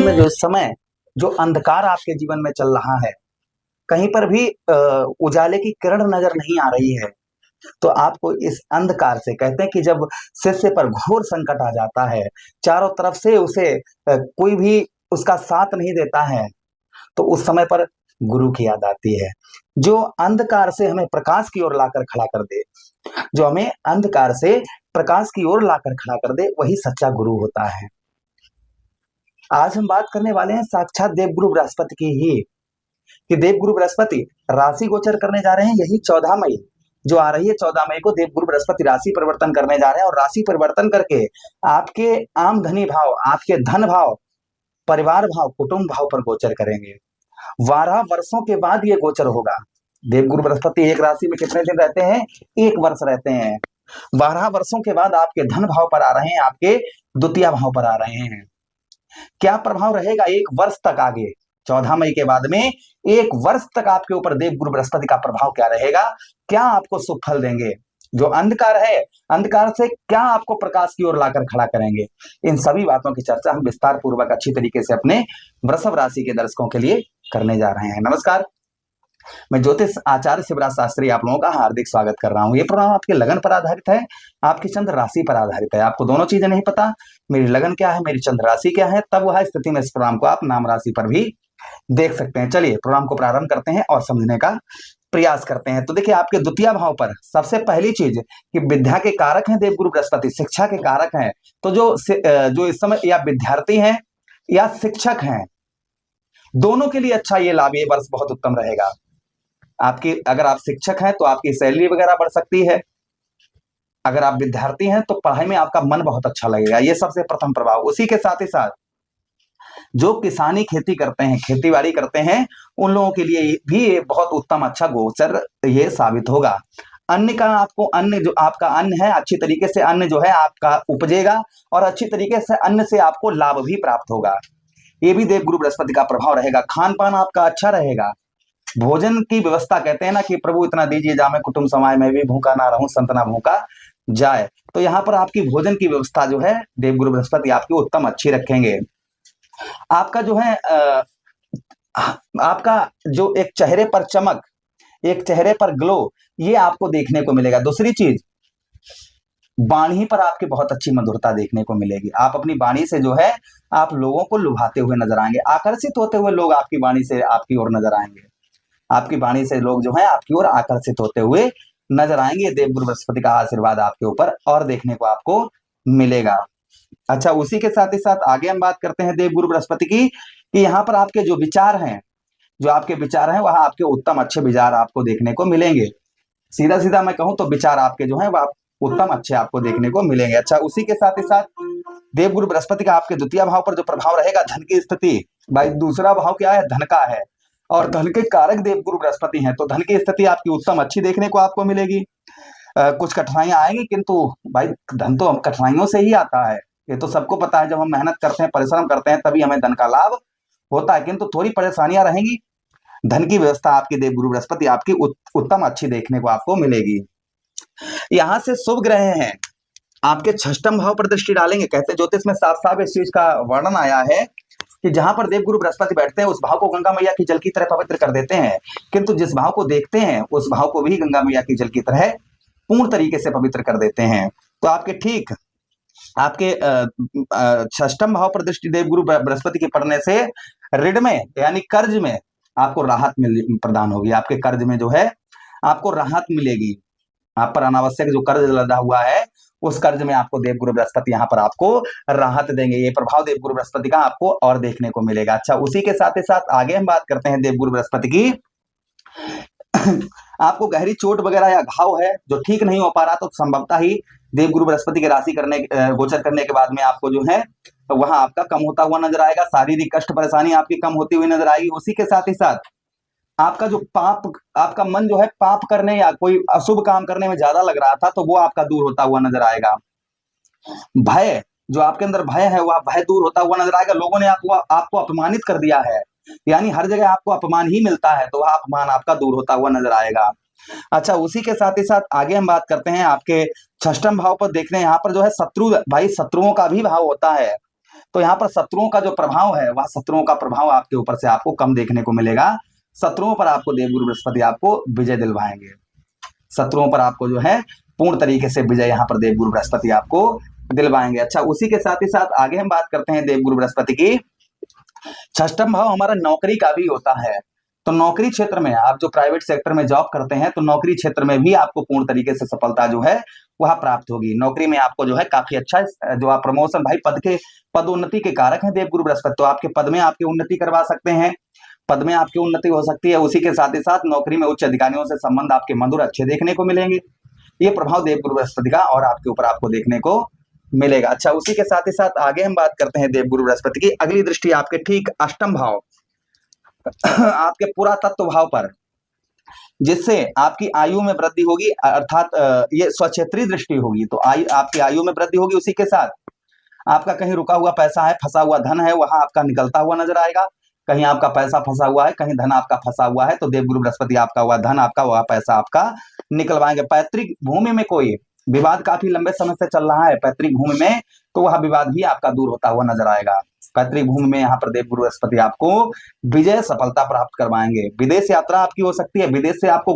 जीवन में जो इस समय जो अंधकार आपके जीवन में चल रहा है, कहीं पर भी उजाले की किरण नजर नहीं आ रही है, तो आपको इस अंधकार से, कहते हैं कि जब शिष्य पर घोर संकट आ जाता है, चारों तरफ से उसे कोई भी उसका साथ नहीं देता है, तो उस समय पर गुरु की याद आती है, जो अंधकार से हमें प्रकाश की ओर लाकर खड़ा कर दे। जो हमें अंधकार से प्रकाश की ओर लाकर खड़ा कर दे, वही सच्चा गुरु होता है। आज हम बात करने वाले हैं साक्षात देवगुरु बृहस्पति की ही, कि देवगुरु बृहस्पति राशि गोचर करने जा रहे हैं। यही 14 मई जो आ रही है, 14 मई को देवगुरु बृहस्पति राशि परिवर्तन करने जा रहे हैं, और राशि परिवर्तन करके आपके आमधनी भाव, आपके धन भाव, परिवार भाव, कुटुंब भाव पर गोचर करेंगे। 12 वर्षों के बाद ये गोचर होगा। देवगुरु बृहस्पति एक राशि में कितने दिन रहते हैं? 1 वर्ष रहते हैं। 12 वर्षों के बाद आपके धन भाव पर आ रहे हैं, आपके द्वितीय भाव पर आ रहे हैं। क्या प्रभाव रहेगा 1 वर्ष तक आगे? 14 मई के बाद में 1 वर्ष तक आपके ऊपर देवगुरु बृहस्पति का प्रभाव क्या रहेगा? क्या आपको शुभ फल देंगे? जो अंधकार है, अंधकार से क्या आपको प्रकाश की ओर लाकर खड़ा करेंगे? इन सभी बातों की चर्चा हम विस्तार पूर्वक अच्छी तरीके से अपने वृषभ राशि के दर्शकों के लिए करने जा रहे हैं। नमस्कार, मैं ज्योतिष आचार्य शिवराज शास्त्री आप लोगों का हार्दिक स्वागत कर रहा हूं। ये प्रोग्राम आपके लगन पर आधारित है, आपकी चंद्र राशि पर आधारित है। आपको दोनों चीजें नहीं पता, मेरी लगन क्या है, मेरी चंद्र राशि क्या है, तब वह स्थिति में इस प्रोग्राम को आप नाम राशि पर भी देख सकते हैं। चलिए प्रोग्राम को प्रारंभ करते हैं और समझने का प्रयास करते हैं। तो देखिए, आपके द्वितीय भाव पर सबसे पहली चीज कि विद्या के कारक हैं देवगुरु बृहस्पति, शिक्षा के कारक हैं। तो जो इस समय या विद्यार्थी हैं या शिक्षक हैं, दोनों के लिए अच्छा ये लाभ, ये वर्ष बहुत उत्तम रहेगा। आपकी, अगर आप शिक्षक हैं तो आपकी सैलरी वगैरह बढ़ सकती है। अगर आप विद्यार्थी हैं तो पढ़ाई में आपका मन बहुत अच्छा लगेगा, ये सबसे प्रथम प्रभाव। उसी के साथ ही साथ जो किसानी खेती करते हैं, खेती बाड़ी करते हैं, उन लोगों के लिए भी ये बहुत उत्तम अच्छा गोचर ये साबित होगा। अन्न का, आपको अन्न, जो आपका अन्न है, अच्छी तरीके से अन्न जो है आपका उपजेगा और अच्छी तरीके से अन्न से आपको लाभ भी प्राप्त होगा। ये भी देवगुरु बृहस्पति का प्रभाव रहेगा। खान पान आपका अच्छा रहेगा। भोजन की व्यवस्था, कहते हैं ना कि प्रभु इतना दीजिए जामे कुटुंब समाए, मैं भी भूखा ना रहूं संत ना भूखा जाए। तो यहाँ पर आपकी भोजन की व्यवस्था जो है देवगुरु बृहस्पति आपकी उत्तम अच्छी रखेंगे। आपका जो है आपका जो एक चेहरे पर चमक, एक चेहरे पर ग्लो, ये आपको देखने को मिलेगा। दूसरी चीज, वाणी पर आपके बहुत अच्छी मधुरता देखने को मिलेगी। आप अपनी वाणी से जो है आप लोगों को लुभाते हुए नजर आएंगे, आकर्षित होते हुए लोग आपकी वाणी से आपकी ओर नजर आएंगे। आपकी वाणी से लोग जो है आपकी ओर आकर्षित होते हुए नजर आएंगे। देवगुरु बृहस्पति का आशीर्वाद आपके ऊपर और देखने को आपको मिलेगा। अच्छा, उसी के साथ ही साथ आगे हम बात करते हैं देवगुरु बृहस्पति की, कि यहाँ पर आपके जो विचार हैं, जो आपके विचार हैं, वह आपके उत्तम अच्छे विचार आपको देखने को मिलेंगे। सीधा सीधा मैं कहूं तो विचार आपके जो है वह उत्तम अच्छे आपको देखने को मिलेंगे। अच्छा, उसी के साथ ही साथ देवगुरु बृहस्पति का आपके द्वितीय भाव पर जो प्रभाव रहेगा, धन की स्थिति। भाई दूसरा भाव क्या है? धन का है, और धन के कारक देवगुरु बृहस्पति हैं, तो धन की स्थिति आपकी उत्तम अच्छी देखने को आपको मिलेगी। कुछ कठिनाइयां आएंगी, किंतु भाई धन तो कठिनाइयों से ही आता है, ये तो सबको पता है। जब हम मेहनत करते हैं, परिश्रम करते हैं, तभी हमें धन का लाभ होता है, किंतु थोड़ी परेशानियां रहेंगी। धन की व्यवस्था आपकी देवगुरु बृहस्पति आपकी उत्तम अच्छी देखने को आपको मिलेगी। यहां से शुभ ग्रह हैं, आपके 6ष्टम भाव पर दृष्टि डालेंगे। कहते हैं ज्योतिष में साफ साफ इस चीज का वर्णन आया है कि जहां पर देवगुरु बृहस्पति बैठते हैं, उस भाव को गंगा मैया की जल की तरह पवित्र कर देते हैं, किंतु जिस भाव को देखते हैं उस भाव को भी गंगा मैया की जल की तरह पूर्ण तरीके से पवित्र कर देते हैं। तो आपके ठीक आपके 6ष्टम भाव पर दृष्टि देवगुरु बृहस्पति के पड़ने से ऋण में, यानी कर्ज में आपको राहत प्रदान होगी। आपके कर्ज में जो है आपको राहत मिलेगी। आप पर अनावश्यक जो कर्ज लदा हुआ है, उस कर्ज में आपको देवगुरु बृहस्पति यहाँ पर आपको राहत देंगे। ये प्रभाव देवगुरु बृहस्पति का आपको और देखने को मिलेगा। अच्छा, उसी के साथ ही साथ आगे हम बात करते हैं देवगुरु बृहस्पति की। आपको गहरी चोट वगैरह या घाव है जो ठीक नहीं हो पा रहा, तो संभवतः ही देवगुरु बृहस्पति की राशि गोचर करने के बाद में आपको जो है वहां आपका कम होता हुआ नजर आएगा। शारीरिक कष्ट परेशानी आपकी कम होती हुई नजर आएगी। उसी के साथ ही साथ आपका जो पाप, आपका मन जो है पाप करने या कोई अशुभ काम करने में ज्यादा लग रहा था, तो वो आपका दूर होता हुआ नजर आएगा। भय, जो आपके अंदर भय है, वह भय दूर होता हुआ नजर आएगा। लोगों ने आपको अपमानित कर दिया है, यानी हर जगह आपको अपमान ही मिलता है, तो वह अपमान आपका दूर होता हुआ नजर आएगा। अच्छा, उसी के साथ ही साथ आगे हम बात करते हैं आपके 6ष्टम भाव पर। देखते हैं यहाँ पर जो है शत्रु, भाई शत्रुओं का भी भाव होता है। तो यहाँ पर शत्रुओं का जो प्रभाव है, वह शत्रुओं का प्रभाव आपके ऊपर से आपको कम देखने को मिलेगा। शत्रुओं पर आपको देवगुरु बृहस्पति आपको विजय दिलवाएंगे। शत्रुओं पर आपको जो है पूर्ण तरीके से विजय यहाँ पर देवगुरु बृहस्पति आपको दिलवाएंगे। अच्छा, उसी के साथ ही साथ आगे हम बात करते हैं देवगुरु बृहस्पति की। षष्ठम भाव हमारा नौकरी का भी होता है। तो नौकरी क्षेत्र में आप जो प्राइवेट सेक्टर में जॉब करते हैं, तो नौकरी क्षेत्र में भी आपको पूर्ण तरीके से सफलता जो है वह प्राप्त होगी। नौकरी में आपको जो है काफी अच्छा जो आप प्रमोशन, भाई पदोन्नति के कारक हैं देवगुरु बृहस्पति, तो आपके पद में आपकी उन्नति करवा सकते हैं, पद में आपकी उन्नति हो सकती है। उसी के साथ ही साथ नौकरी में उच्च अधिकारियों से संबंध आपके मधुर अच्छे देखने को मिलेंगे। ये प्रभाव देवगुरु बृहस्पति का और आपके ऊपर आपको देखने को मिलेगा। अच्छा, उसी के साथ ही साथ आगे हम बात करते हैं देवगुरु बृहस्पति की। अगली दृष्टि आपके ठीक अष्टम भाव आपके पुरातत्व भाव पर, जिससे आपकी आयु में वृद्धि होगी, अर्थात ये स्वक्षेत्रीय दृष्टि होगी, तो आपकी आयु में वृद्धि होगी। उसी के साथ आपका कहीं रुका हुआ पैसा है, फंसा हुआ धन है, वहां आपका निकलता हुआ नजर आएगा। कहीं आपका पैसा फंसा हुआ है, कहीं धन आपका फंसा हुआ है, तो देवगुरु बृहस्पति आपका हुआ धन आपका, वह पैसा आपका निकलवाएंगे। पैतृक भूमि में कोई विवाद काफी लंबे समय से चल रहा है पैतृक भूमि में, तो वह विवाद भी आपका दूर होता हुआ नजर आएगा। पैतृक भूमि में यहाँ पर देवगुरु बृहस्पति आपको विजय सफलता प्राप्त करवाएंगे। विदेश यात्रा आपकी हो सकती है, विदेश से आपको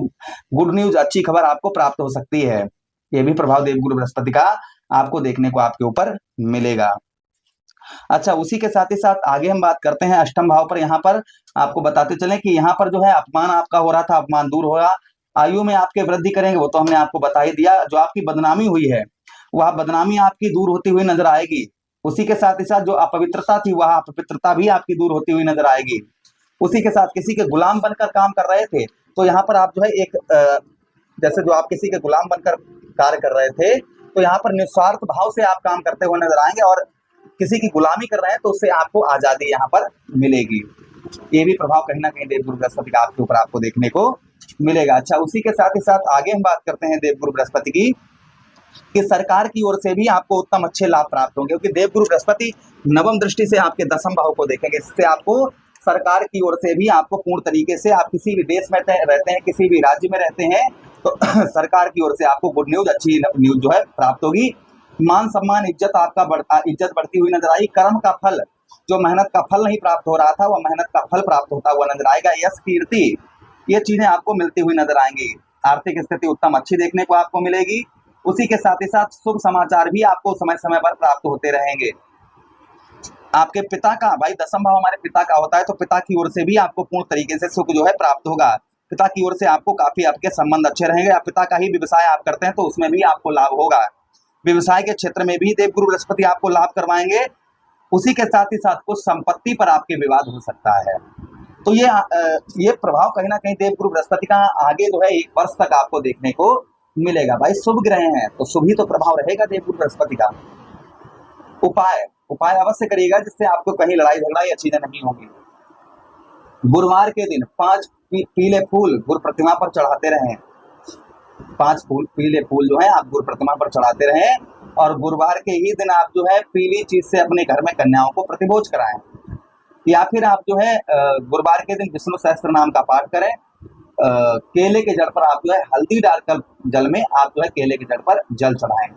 गुड न्यूज, अच्छी खबर आपको प्राप्त हो सकती है। यह भी प्रभाव देवगुरु बृहस्पति का आपको देखने को आपके ऊपर मिलेगा। अच्छा, उसी के साथ ही साथ आगे हम बात करते हैं अष्टम भाव पर। यहाँ पर आपको बताते चलें कि यहाँ पर जो है अपमान आपका हो रहा था, अपमान दूर होगा। आयु में आपके वृद्धि करेंगे, वो तो हमने आपको बता ही दिया। जो आपकी बदनामी हुई है, वह बदनामी आपकी दूर होती हुई नजर आएगी। उसी के साथ ही साथ जो अपवित्रता थी, वह अपवित्रता भी आपकी दूर होती हुई नजर आएगी। उसी के साथ किसी के गुलाम बनकर काम कर रहे थे, तो यहाँ पर आप जो है एक जैसे जो आप किसी के गुलाम बनकर कार्य कर रहे थे, तो यहाँ पर निस्वार्थ भाव से आप काम करते हुए नजर आएंगे, और किसी की गुलामी कर रहे हैं तो उससे आपको आजादी यहाँ पर मिलेगी। ये भी प्रभाव कहीं ना कहीं देवगुरु बृहस्पति का आपके ऊपर आपको देखने को मिलेगा। अच्छा, उसी के साथ ही साथ आगे हम बात करते हैं देवगुरु बृहस्पति की, कि सरकार की ओर से भी आपको उत्तम अच्छे लाभ प्राप्त होंगे, क्योंकि देवगुरु बृहस्पति नवम दृष्टि से आपके दसम भाव को देखेंगे। इससे आपको सरकार की ओर से भी आपको पूर्ण तरीके से, आप किसी भी देश में रहते हैं, किसी भी राज्य में रहते हैं, तो सरकार की ओर से आपको गुड न्यूज, अच्छी न्यूज जो है प्राप्त होगी। मान सम्मान, इज्जत आपका इज्जत बढ़ती हुई नजर आई। कर्म का फल, जो मेहनत का फल नहीं प्राप्त हो रहा था, वह मेहनत का फल प्राप्त होता हुआ नजर आएगा। यश, कीर्ति, ये चीजें आपको मिलती हुई नजर आएंगी। आर्थिक स्थिति उत्तम अच्छी देखने को आपको मिलेगी। उसी के साथ ही साथ शुभ समाचार भी आपको समय समय पर प्राप्त होते रहेंगे। आपके पिता का, भाई दसम भाव हमारे पिता का होता है, तो पिता की ओर से भी आपको पूर्ण तरीके से सुख जो है प्राप्त होगा। पिता की ओर से आपको काफी आपके संबंध अच्छे रहेंगे। या पिता का ही व्यवसाय आप करते हैं, तो उसमें भी आपको लाभ होगा। व्यवसाय के क्षेत्र में भी देवगुरु बृहस्पति आपको लाभ करवाएंगे। उसी के साथ ही साथ कुछ संपत्ति पर आपके विवाद हो सकता है। तो ये प्रभाव कहीं ना कहीं देवगुरु बृहस्पति का आगे जो है 1 वर्ष तक आपको देखने को मिलेगा। भाई शुभ ग्रह हैं, तो शुभ ही तो प्रभाव रहेगा देवगुरु बृहस्पति का। उपाय अवश्य करिएगा, जिससे आपको कहीं लड़ाई झगड़ा या चीजें नहीं होगी। गुरुवार के दिन 5 पीले फूल गुरु प्रतिमा पर चढ़ाते रहें। 5 पीले फूल जो है आप गुरु प्रतिमा पर चढ़ाते रहें, और गुरुवार के ही दिन आप जो है पीली चीज से अपने घर में कन्याओं को प्रतिभोज कराएं। या फिर आप जो है गुरुवार के दिन विष्णु सहस्त्र नाम का पाठ करें। केले के जड़ पर आप जो है हल्दी डालकर जल में आप जो है केले के जड़ पर जल चढ़ाएं,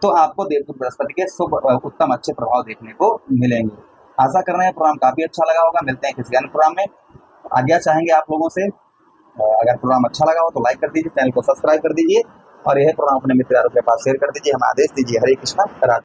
तो आपको देवगुरु बृहस्पति के शुभ उत्तम अच्छे प्रभाव देखने को मिलेंगे। आशा कर रहे हैं प्रोग्राम काफी अच्छा लगा होगा। मिलते हैं किसी अन्य प्रोग्राम में। आज्ञा चाहेंगे आप लोगों से। अगर प्रोग्राम अच्छा लगा हो तो लाइक कर दीजिए, चैनल को सब्सक्राइब कर दीजिए, और यह प्रोग्राम अपने मित्रों के पास शेयर कर दीजिए। हमें आदेश दीजिए। हरे कृष्णा।